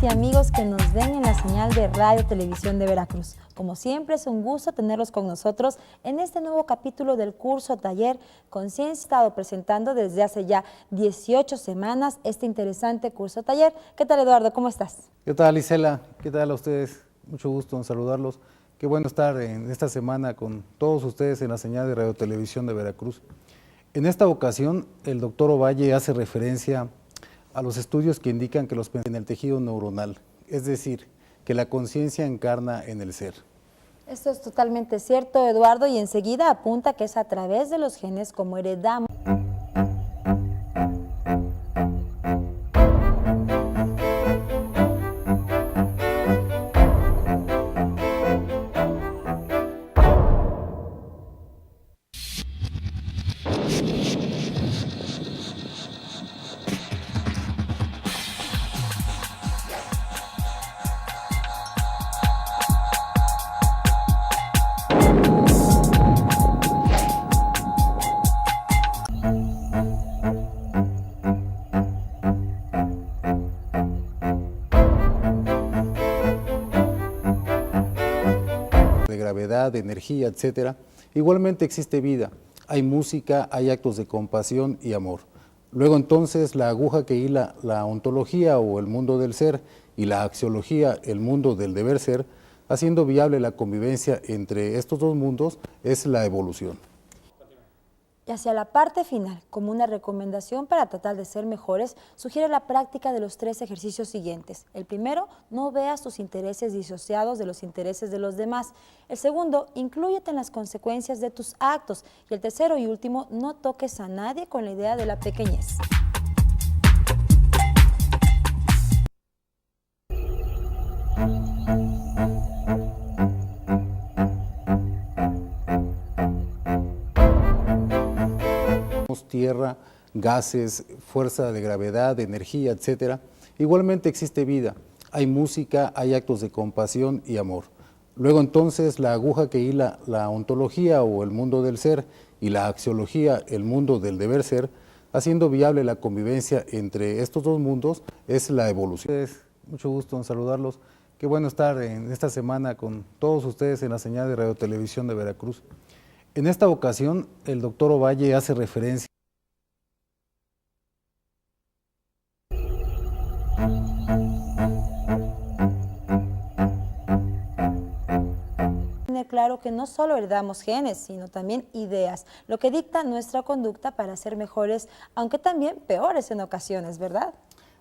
amigas y amigos que nos ven en la señal de Radio Televisión de Veracruz. Como siempre, es un gusto tenerlos con nosotros en este nuevo capítulo del curso taller Conciencia. He estado presentando desde hace ya 18 semanas este interesante curso taller. ¿Qué tal, Eduardo? ¿Cómo estás? ¿Qué tal, Isela? ¿Qué tal a ustedes? Mucho gusto en saludarlos. Qué bueno estar en esta semana con todos ustedes en la señal de Radio Televisión de Veracruz. En esta ocasión, el doctor Ovalle hace referencia a los estudios que indican que los en el tejido neuronal, es decir, que la conciencia encarna en el ser. Esto es totalmente cierto, Eduardo, y enseguida apunta que es a través de los genes como heredamos. De gravedad, de energía, etcétera. Igualmente existe vida, hay música, hay actos de compasión y amor. Luego entonces la aguja que hila la ontología o el mundo del ser y la axiología, el mundo del deber ser, haciendo viable la convivencia entre estos dos mundos, es la evolución. Y hacia la parte final, como una recomendación para tratar de ser mejores, sugiere la práctica de los 3 ejercicios siguientes. El primero, no veas tus intereses disociados de los intereses de los demás. El segundo, inclúyete en las consecuencias de tus actos. Y el tercero y último, no toques a nadie con la idea de la pequeñez. Tierra, gases, fuerza de gravedad, energía, etcétera. Igualmente existe vida, hay música, hay actos de compasión y amor. Luego entonces la aguja que hila la ontología o el mundo del ser y la axiología, el mundo del deber ser, haciendo viable la convivencia entre estos dos mundos, es la evolución. Mucho gusto en saludarlos. Qué bueno estar en esta semana con todos ustedes en la señal de Radio Televisión de Veracruz. En esta ocasión, el doctor Ovalle hace referencia claro que no solo heredamos genes, sino también ideas, lo que dicta nuestra conducta para ser mejores, aunque también peores en ocasiones, ¿verdad?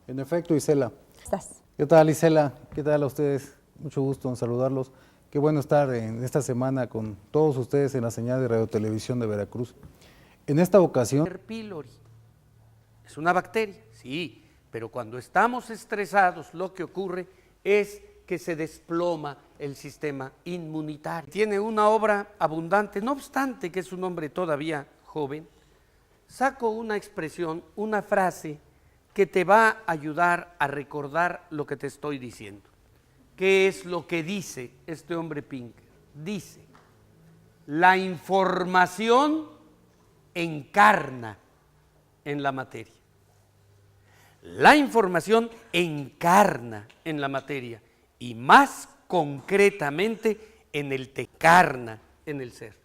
En efecto, Isela. ¿Estás? ¿Qué tal, Isela? ¿Qué tal a ustedes? Mucho gusto en saludarlos. Qué bueno estar en esta semana con todos ustedes en la señal de Radio Televisión de Veracruz. En esta ocasión... pylori. Es una bacteria, sí, pero cuando estamos estresados lo que ocurre es que se desploma el sistema inmunitario. Tiene una obra abundante, no obstante que es un hombre todavía joven, saco una expresión, una frase que te va a ayudar a recordar lo que te estoy diciendo. ¿Qué es lo que dice este hombre Pinker? Dice, la información encarna en la materia. La información encarna en la materia. Y más concretamente en el encarna en el ser.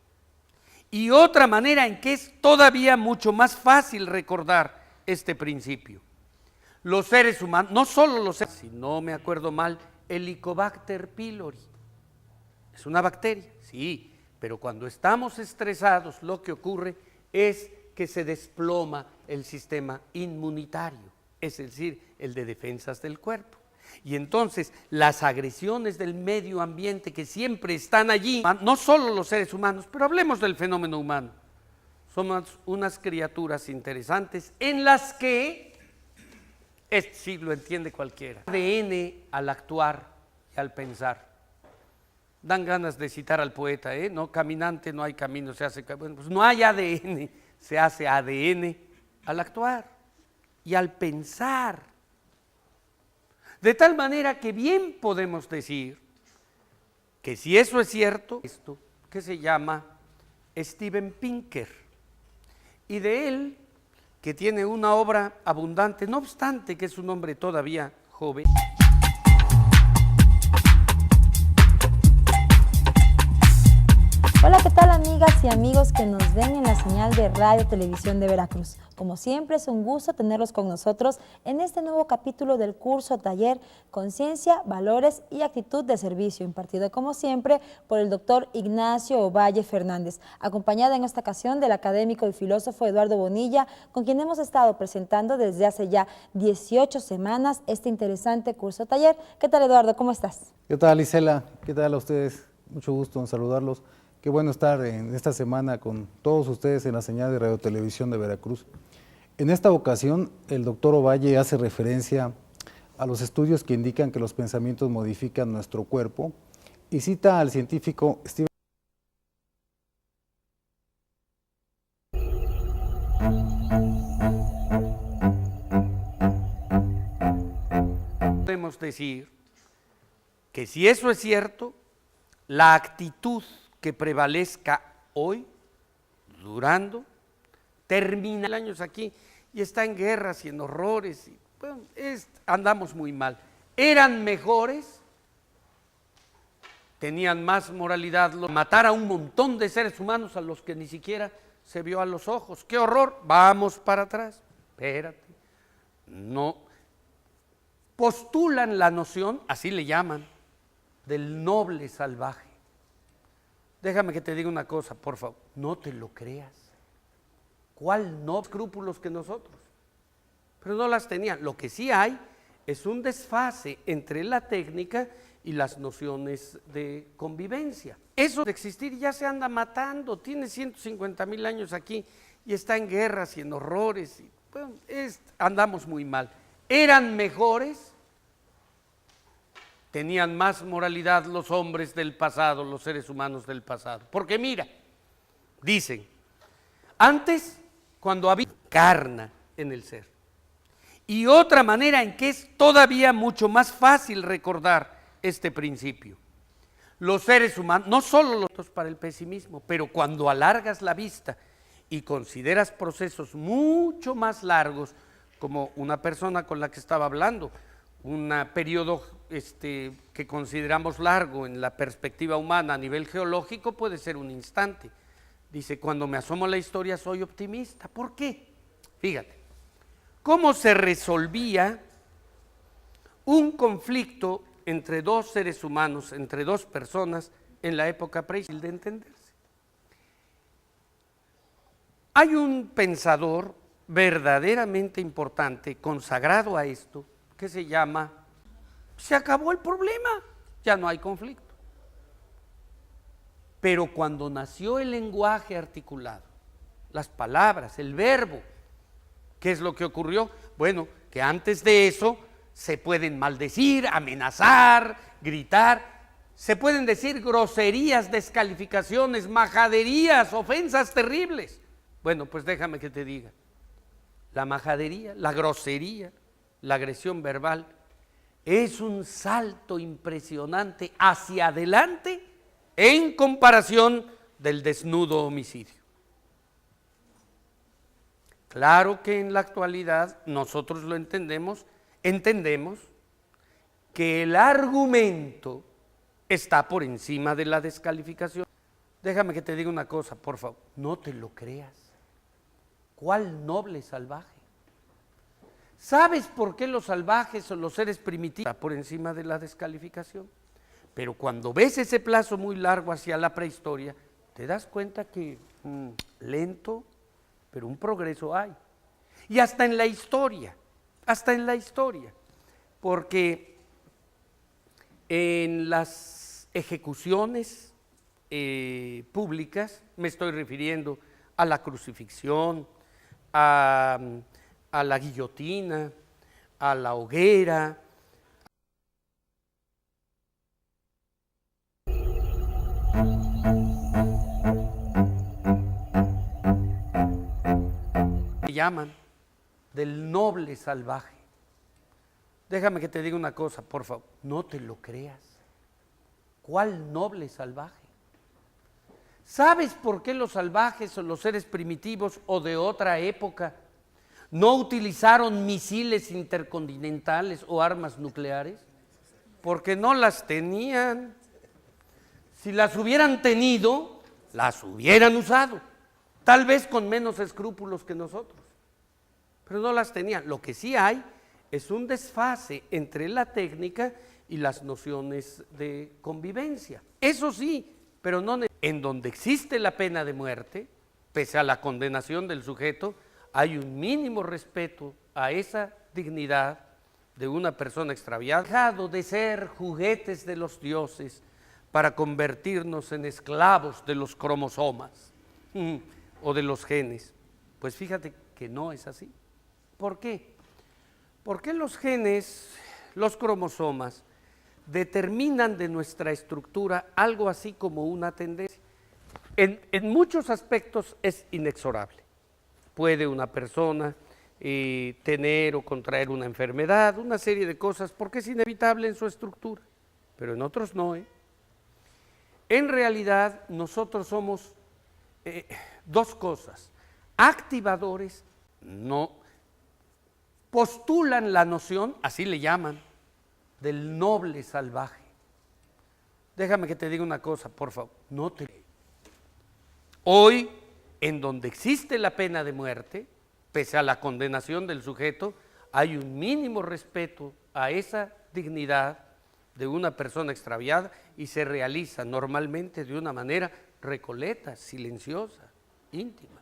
Y otra manera en que es todavía mucho más fácil recordar este principio. Los seres humanos, no solo los seres, si no me acuerdo mal, Helicobacter pylori. Es una bacteria, sí, pero cuando estamos estresados lo que ocurre es que se desploma el sistema inmunitario, es decir, el de defensas del cuerpo. Y entonces las agresiones del medio ambiente que siempre están allí, no solo los seres humanos, pero hablemos del fenómeno humano, somos unas criaturas interesantes en las que, este sí lo entiende cualquiera, ADN al actuar y al pensar. Dan ganas de citar al poeta, no caminante no hay camino, se hace camino. Pues no hay ADN, se hace ADN al actuar y al pensar. De tal manera que bien podemos decir que si eso es cierto, esto que se llama Steven Pinker, y de él, que tiene una obra abundante, no obstante que es un hombre todavía joven. Hola, ¿qué tal amigas y amigos que nos ven en la señal de Radio Televisión de Veracruz? Como siempre, es un gusto tenerlos con nosotros en este nuevo capítulo del curso taller Conciencia, Valores y Actitud de Servicio, impartido como siempre por el doctor Ignacio Ovalle Fernández, acompañada en esta ocasión del académico y filósofo Eduardo Bonilla, con quien hemos estado presentando desde hace ya 18 semanas este interesante curso taller. ¿Qué tal, Eduardo? ¿Cómo estás? ¿Qué tal, Isela? ¿Qué tal a ustedes? Mucho gusto en saludarlos. Qué bueno estar en esta semana con todos ustedes en la señal de Radio Televisión de Veracruz. En esta ocasión, el doctor Ovalle hace referencia a los estudios que indican que los pensamientos modifican nuestro cuerpo y cita al científico Stephen. Podemos decir que si eso es cierto, la actitud que prevalezca hoy, durando, termina años aquí y está en guerras y en horrores, y, bueno, andamos muy mal. Eran mejores, tenían más moralidad, matar a un montón de seres humanos a los que ni siquiera se vio a los ojos. ¡Qué horror! Vamos para atrás, espérate, no. Postulan la noción, así le llaman, del noble salvaje. Déjame que te diga una cosa, por favor, no te lo creas. ¿Cuál no escrúpulos que nosotros? Pero no las tenían. Lo que sí hay es un desfase entre la técnica y las nociones de convivencia. Eso de existir ya se anda matando, tiene 150,000 años aquí y está en guerras y en horrores. Y, bueno, andamos muy mal. Eran mejores, tenían más moralidad los hombres del pasado, los seres humanos del pasado. Porque mira, dicen, antes cuando había carne en el ser. Y otra manera en que es todavía mucho más fácil recordar este principio. Los seres humanos, no solo los para el pesimismo, pero cuando alargas la vista y consideras procesos mucho más largos, como una persona con la que estaba hablando, un periodo que consideramos largo en la perspectiva humana a nivel geológico puede ser un instante. Dice, cuando me asomo a la historia soy optimista. ¿Por qué? Fíjate, ¿cómo se resolvía un conflicto entre dos seres humanos, entre dos personas en la época prehispánica de entenderse? Hay un pensador verdaderamente importante, consagrado a esto, que se llama, se acabó el problema, ya no hay conflicto. Pero cuando nació el lenguaje articulado, las palabras, el verbo, ¿qué es lo que ocurrió? Bueno, que antes de eso se pueden maldecir, amenazar, gritar, se pueden decir groserías, descalificaciones, majaderías, ofensas terribles. Bueno, pues déjame que te diga, la majadería, la grosería, la agresión verbal es un salto impresionante hacia adelante en comparación del desnudo homicidio. Claro que en la actualidad nosotros lo entendemos que el argumento está por encima de la descalificación. Déjame que te diga una cosa, por favor, no te lo creas. ¿Cuál noble salvaje? ¿Sabes por qué los salvajes o los seres primitivos están por encima de la descalificación? Pero cuando ves ese plazo muy largo hacia la prehistoria, te das cuenta que lento, pero un progreso hay. Y hasta en la historia, porque en las ejecuciones públicas, me estoy refiriendo a la crucifixión, a la guillotina, a la hoguera, llaman del noble salvaje. Déjame que te diga una cosa, por favor, no te lo creas. ¿Cuál noble salvaje? ¿Sabes por qué los salvajes o los seres primitivos o de otra época no utilizaron misiles intercontinentales o armas nucleares? Porque no las tenían. Si las hubieran tenido, las hubieran usado, tal vez con menos escrúpulos que nosotros, pero no las tenían. Lo que sí hay es un desfase entre la técnica y las nociones de convivencia. Eso sí, pero no en donde existe la pena de muerte, pese a la condenación del sujeto, hay un mínimo respeto a esa dignidad de una persona extraviada. Dejado de ser juguetes de los dioses para convertirnos en esclavos de los cromosomas o de los genes. Pues fíjate que no es así. ¿Por qué? Porque los genes, los cromosomas, determinan de nuestra estructura algo así como una tendencia. En muchos aspectos es inexorable. Puede una persona tener o contraer una enfermedad, una serie de cosas, porque es inevitable en su estructura, pero en otros no. En realidad nosotros somos dos cosas: activadores, no postulan la noción, así le llaman, del noble salvaje. Déjame que te diga una cosa, por favor, no te... Hoy, en donde existe la pena de muerte, pese a la condenación del sujeto, hay un mínimo respeto a esa dignidad de una persona extraviada y se realiza normalmente de una manera recoleta, silenciosa, íntima.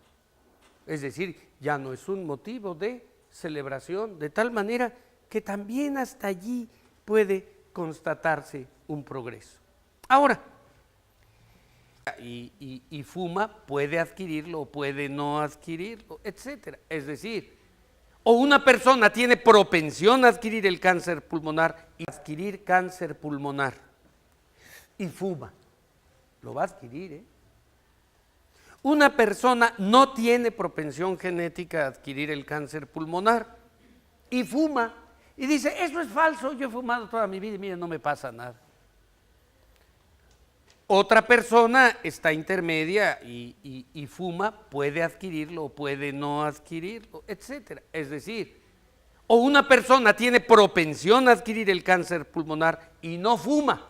Es decir, ya no es un motivo de celebración, de tal manera que también hasta allí puede constatarse un progreso. Ahora, y fuma, puede adquirirlo o puede no adquirirlo, etcétera. Es decir, o una persona tiene propensión a adquirir el cáncer pulmonar y adquirir cáncer pulmonar y fuma, lo va a adquirir. Una persona no tiene propensión genética a adquirir el cáncer pulmonar y fuma y dice, eso es falso, yo he fumado toda mi vida y mire, no me pasa nada. Otra persona está intermedia y fuma, puede adquirirlo o puede no adquirirlo, etcétera. Es decir, o una persona tiene propensión a adquirir el cáncer pulmonar y no fuma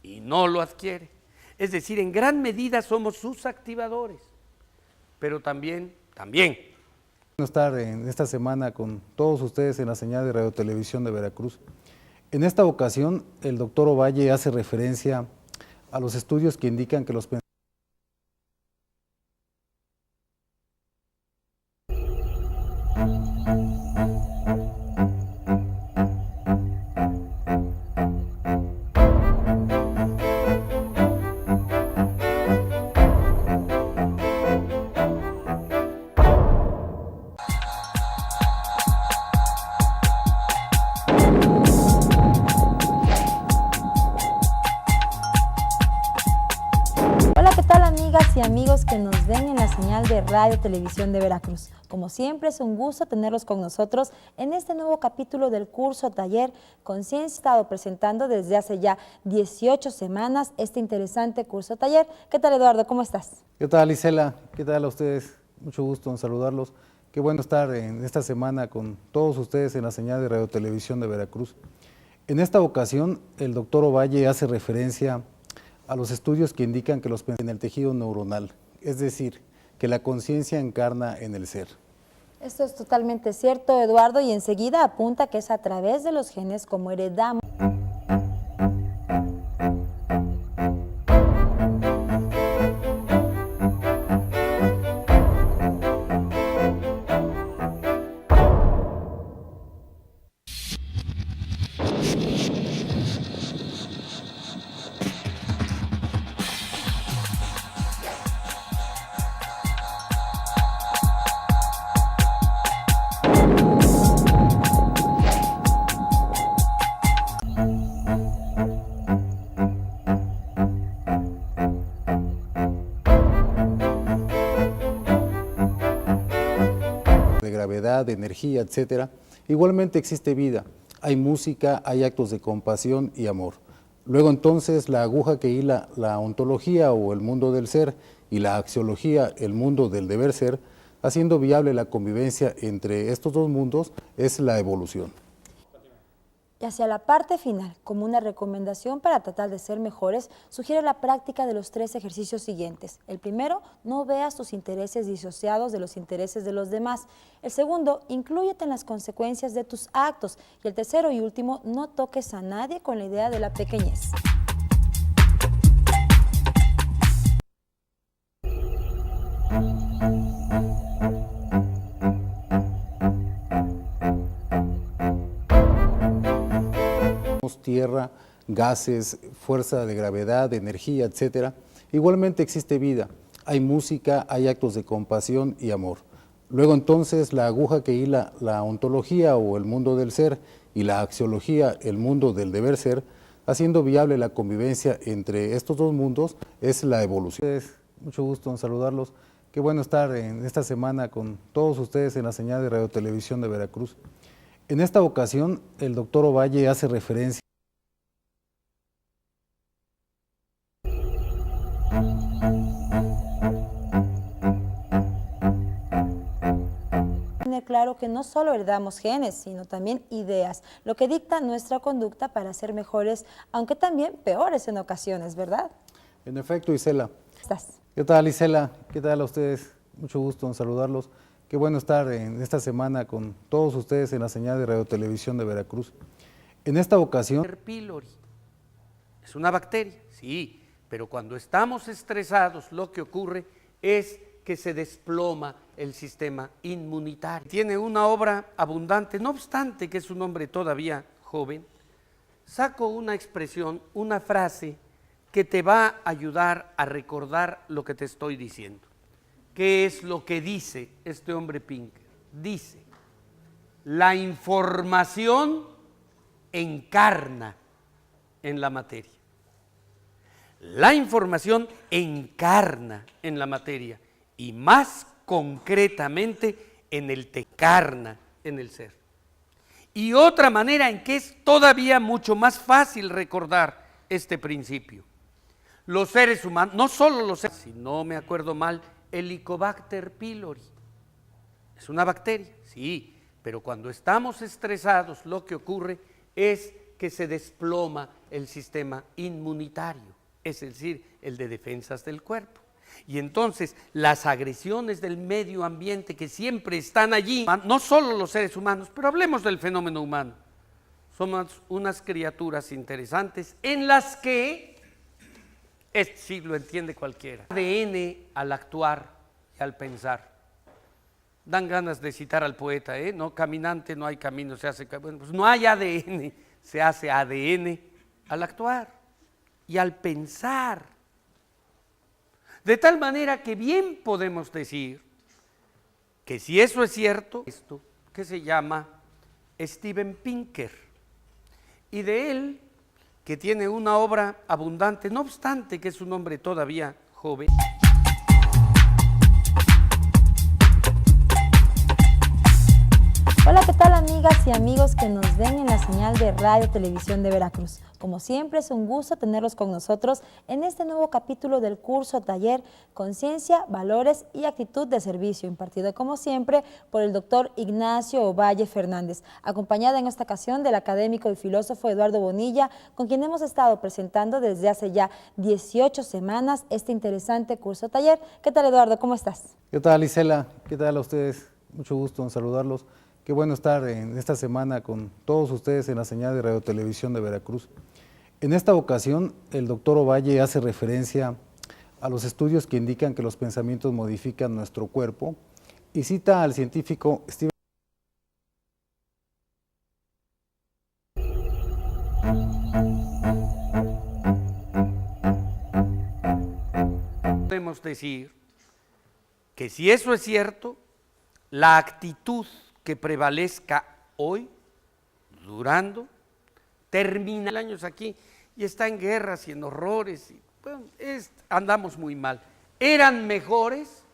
y no lo adquiere. Es decir, en gran medida somos sus activadores, pero también. Estar en esta semana con todos ustedes en la señal de Radio Televisión de Veracruz. En esta ocasión, el doctor Ovalle hace referencia a los estudios que indican que los y amigos que nos ven en la señal de Radio Televisión de Veracruz. Como siempre, es un gusto tenerlos con nosotros en este nuevo capítulo del curso taller Conciencia. He estado presentando desde hace ya 18 semanas este interesante curso taller. ¿Qué tal, Eduardo? ¿Cómo estás? ¿Qué tal, Isela? ¿Qué tal a ustedes? Mucho gusto en saludarlos. Qué bueno estar en esta semana con todos ustedes en la señal de Radio Televisión de Veracruz. En esta ocasión, el doctor Ovalle hace referencia a los estudios que indican que los pensamientos en el tejido neuronal, es decir, que la conciencia encarna en el ser. Esto es totalmente cierto, Eduardo, y enseguida apunta que es a través de los genes como heredamos. De gravedad, de energía, etcétera. Igualmente existe vida, hay música, hay actos de compasión y amor. Luego entonces la aguja que hila la ontología o el mundo del ser y la axiología, el mundo del deber ser, haciendo viable la convivencia entre estos dos mundos, es la evolución. Y hacia la parte final, como una recomendación para tratar de ser mejores, sugiere la práctica de los 3 ejercicios siguientes. El primero, no veas tus intereses disociados de los intereses de los demás. El segundo, inclúyete en las consecuencias de tus actos. Y el tercero y último, no toques a nadie con la idea de la pequeñez. Tierra, gases, fuerza de gravedad, energía, etcétera. Igualmente existe vida, hay música, hay actos de compasión y amor. Luego entonces la aguja que hila la ontología o el mundo del ser y la axiología, el mundo del deber ser, haciendo viable la convivencia entre estos dos mundos, es la evolución. Mucho gusto en saludarlos. Qué bueno estar en esta semana con todos ustedes en la señal de Radio Televisión de Veracruz. En esta ocasión, el doctor Ovalle hace referencia claro que no solo heredamos genes, sino también ideas, lo que dicta nuestra conducta para ser mejores, aunque también peores en ocasiones, ¿verdad? En efecto, Isela. ¿Estás? ¿Qué tal, Isela? ¿Qué tal a ustedes? Mucho gusto en saludarlos. Qué bueno estar en esta semana con todos ustedes en la señal de Radio Televisión de Veracruz. En esta ocasión... pylori es una bacteria, sí, pero cuando estamos estresados lo que ocurre es que se desploma el sistema inmunitario. Tiene una obra abundante, no obstante que es un hombre todavía joven, saco una expresión, una frase que te va a ayudar a recordar lo que te estoy diciendo. ¿Qué es lo que dice este hombre Pinker? Dice, la información encarna en la materia. La información encarna en la materia. Y más concretamente en el tecarna, en el ser. Y otra manera en que es todavía mucho más fácil recordar este principio. Los seres humanos, no solo los seres, si no me acuerdo mal, Helicobacter pylori. Es una bacteria, sí, pero cuando estamos estresados lo que ocurre es que se desploma el sistema inmunitario, es decir, el de defensas del cuerpo. Y entonces las agresiones del medio ambiente que siempre están allí, no solo los seres humanos, pero hablemos del fenómeno humano, somos unas criaturas interesantes en las que, este sí lo entiende cualquiera, ADN al actuar y al pensar. Dan ganas de citar al poeta, no caminante no hay camino, se hace, bueno, pues no hay ADN, se hace ADN al actuar y al pensar. De tal manera que bien podemos decir que si eso es cierto, esto que se llama Steven Pinker, y de él, que tiene una obra abundante, no obstante que es un hombre todavía joven. Hola, ¿qué tal amigas y amigos que nos ven en la señal de Radio Televisión de Veracruz? Como siempre es un gusto tenerlos con nosotros en este nuevo capítulo del curso taller Conciencia, Valores y Actitud de Servicio, impartido como siempre por el doctor Ignacio Ovalle Fernández, acompañada en esta ocasión del académico y filósofo Eduardo Bonilla, con quien hemos estado presentando desde hace ya 18 semanas este interesante curso taller. ¿Qué tal, Eduardo? ¿Cómo estás? ¿Qué tal, Isela? ¿Qué tal a ustedes? Mucho gusto en saludarlos. Qué bueno estar en esta semana con todos ustedes en la señal de Radio Televisión de Veracruz. En esta ocasión, el doctor Ovalle hace referencia a los estudios que indican que los pensamientos modifican nuestro cuerpo y cita al científico Steven. Podemos decir que si eso es cierto, la actitud que prevalezca hoy, durando, termina años aquí y está en guerras y en horrores, y, bueno, andamos muy mal. Eran mejores,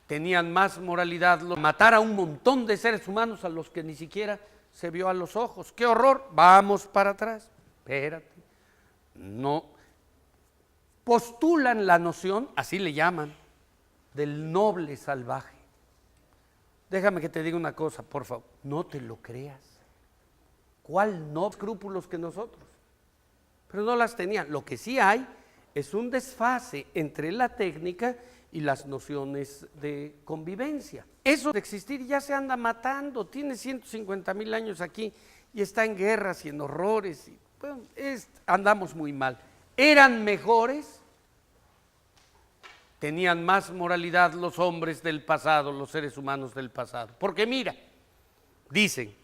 tenían más moralidad, matar a un montón de seres humanos a los que ni siquiera se vio a los ojos. ¡Qué horror! Vamos para atrás, espérate, no. Postulan la noción, así le llaman, del noble salvaje. Déjame que te diga una cosa, por favor, no te lo creas. ¿Cuál no escrúpulos que nosotros? Pero no las tenían. Lo que sí hay es un desfase entre la técnica y las nociones de convivencia. Eso de existir ya se anda matando, tiene 150,000 años aquí y está en guerras y en horrores. Y, bueno, andamos muy mal. ¿Eran mejores? Tenían más moralidad los hombres del pasado, los seres humanos del pasado. Porque mira, dicen,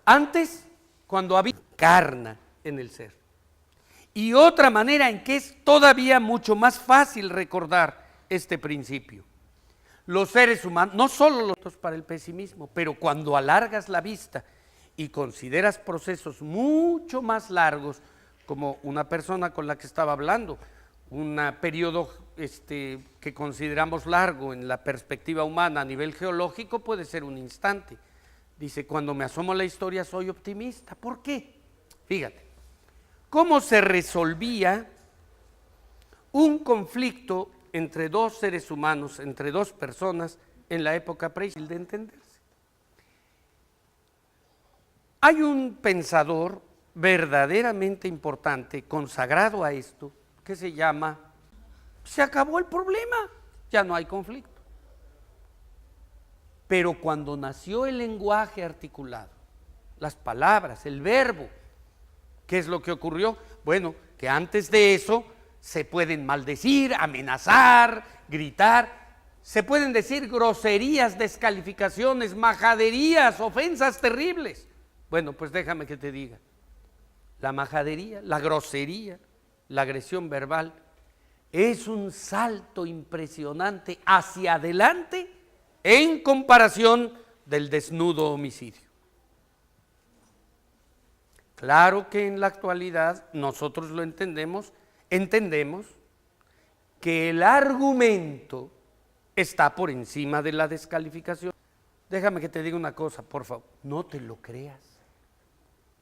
antes cuando había carne en el ser. Y otra manera en que es todavía mucho más fácil recordar este principio. Los seres humanos, no solo los para el pesimismo, pero cuando alargas la vista y consideras procesos mucho más largos, como una persona con la que estaba hablando, un periodo que consideramos largo en la perspectiva humana a nivel geológico puede ser un instante. Dice, cuando me asomo a la historia soy optimista. ¿Por qué? Fíjate, ¿cómo se resolvía un conflicto entre dos seres humanos, entre dos personas en la época prehispánica de entenderse? Hay un pensador verdaderamente importante, consagrado a esto, que se llama, se acabó el problema, ya no hay conflicto. Pero cuando nació el lenguaje articulado, las palabras, el verbo, ¿qué es lo que ocurrió? Bueno, que antes de eso se pueden maldecir, amenazar, gritar, se pueden decir groserías, descalificaciones, majaderías, ofensas terribles. Bueno, pues déjame que te diga, la majadería, la grosería, la agresión verbal es un salto impresionante hacia adelante en comparación del desnudo homicidio. Claro que en la actualidad nosotros lo entendemos que el argumento está por encima de la descalificación. Déjame que te diga una cosa, por favor, no te lo creas.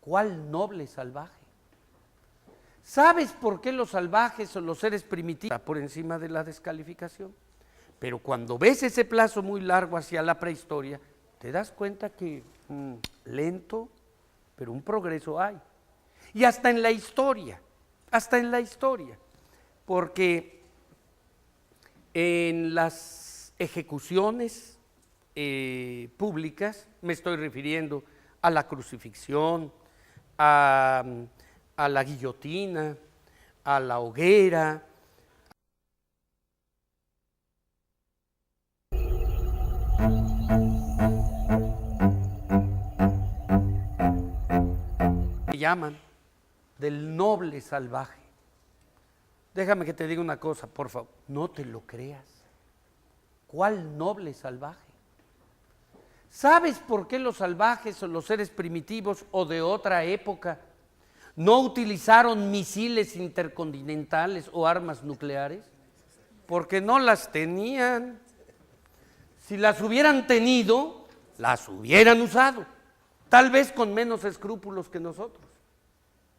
¿Cuál noble salvaje? ¿Sabes por qué los salvajes o los seres primitivos están por encima de la descalificación? Pero cuando ves ese plazo muy largo hacia la prehistoria, te das cuenta que lento, pero un progreso hay. Y hasta en la historia, porque en las ejecuciones públicas, me estoy refiriendo a la crucifixión, a la guillotina, a la hoguera, llaman del noble salvaje. Déjame que te diga una cosa, por favor, no te lo creas. ¿Cuál noble salvaje? ¿Sabes por qué los salvajes o los seres primitivos o de otra época no utilizaron misiles intercontinentales o armas nucleares? Porque no las tenían. Si las hubieran tenido, las hubieran usado, tal vez con menos escrúpulos que nosotros,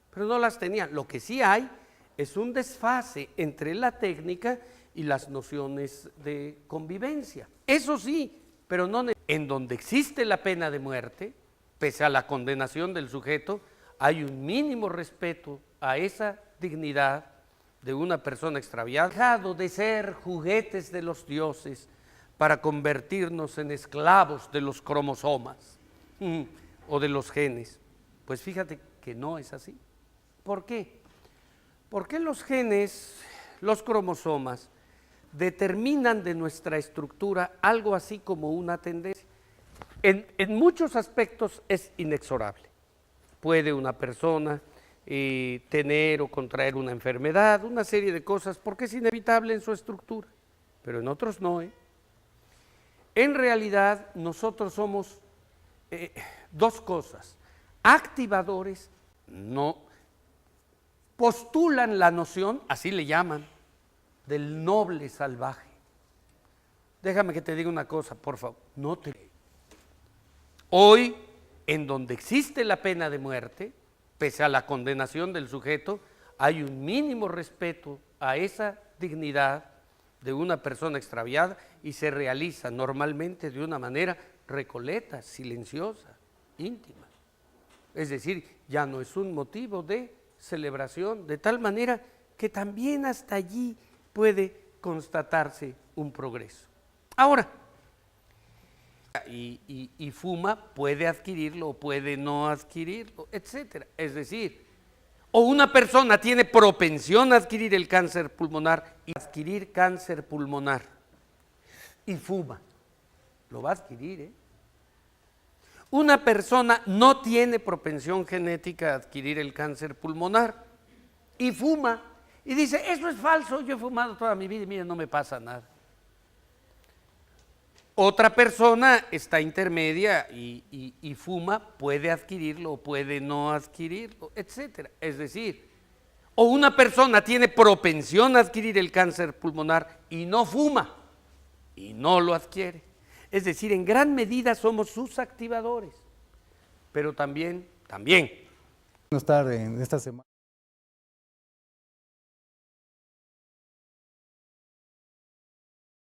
pero no las tenían. Lo que sí hay es un desfase entre la técnica y las nociones de convivencia. Eso sí, pero no en donde existe la pena de muerte, pese a la condenación del sujeto, hay un mínimo respeto a esa dignidad de una persona extraviada. Dejado de ser juguetes de los dioses para convertirnos en esclavos de los cromosomas o de los genes. Pues fíjate que no es así. ¿Por qué? Porque los genes, los cromosomas, determinan de nuestra estructura algo así como una tendencia. En muchos aspectos es inexorable. Puede una persona tener o contraer una enfermedad, una serie de cosas, porque es inevitable en su estructura, pero en otros no. En realidad nosotros somos dos cosas: activadores, no postulan la noción, así le llaman, del noble salvaje. Déjame que te diga una cosa, por favor, no te... Hoy, en donde existe la pena de muerte, pese a la condenación del sujeto, hay un mínimo respeto a esa dignidad de una persona extraviada y se realiza normalmente de una manera recoleta, silenciosa, íntima. es decir, ya no es un motivo de celebración, de tal manera que también hasta allí puede constatarse un progreso. Ahora, y fuma, puede adquirirlo o puede no adquirirlo, etcétera. Es decir, o una persona tiene propensión a adquirir el cáncer pulmonar y adquirir cáncer pulmonar y fuma, lo va a adquirir, ¿eh? Una persona no tiene propensión genética a adquirir el cáncer pulmonar y fuma y dice, eso es falso, yo he fumado toda mi vida y mire, no me pasa nada. Otra persona está intermedia y fuma, puede adquirirlo o puede no adquirirlo, etcétera. Es decir, o una persona tiene propensión a adquirir el cáncer pulmonar y no fuma y no lo adquiere. Es decir, en gran medida somos sus activadores, pero también. No estar en esta semana.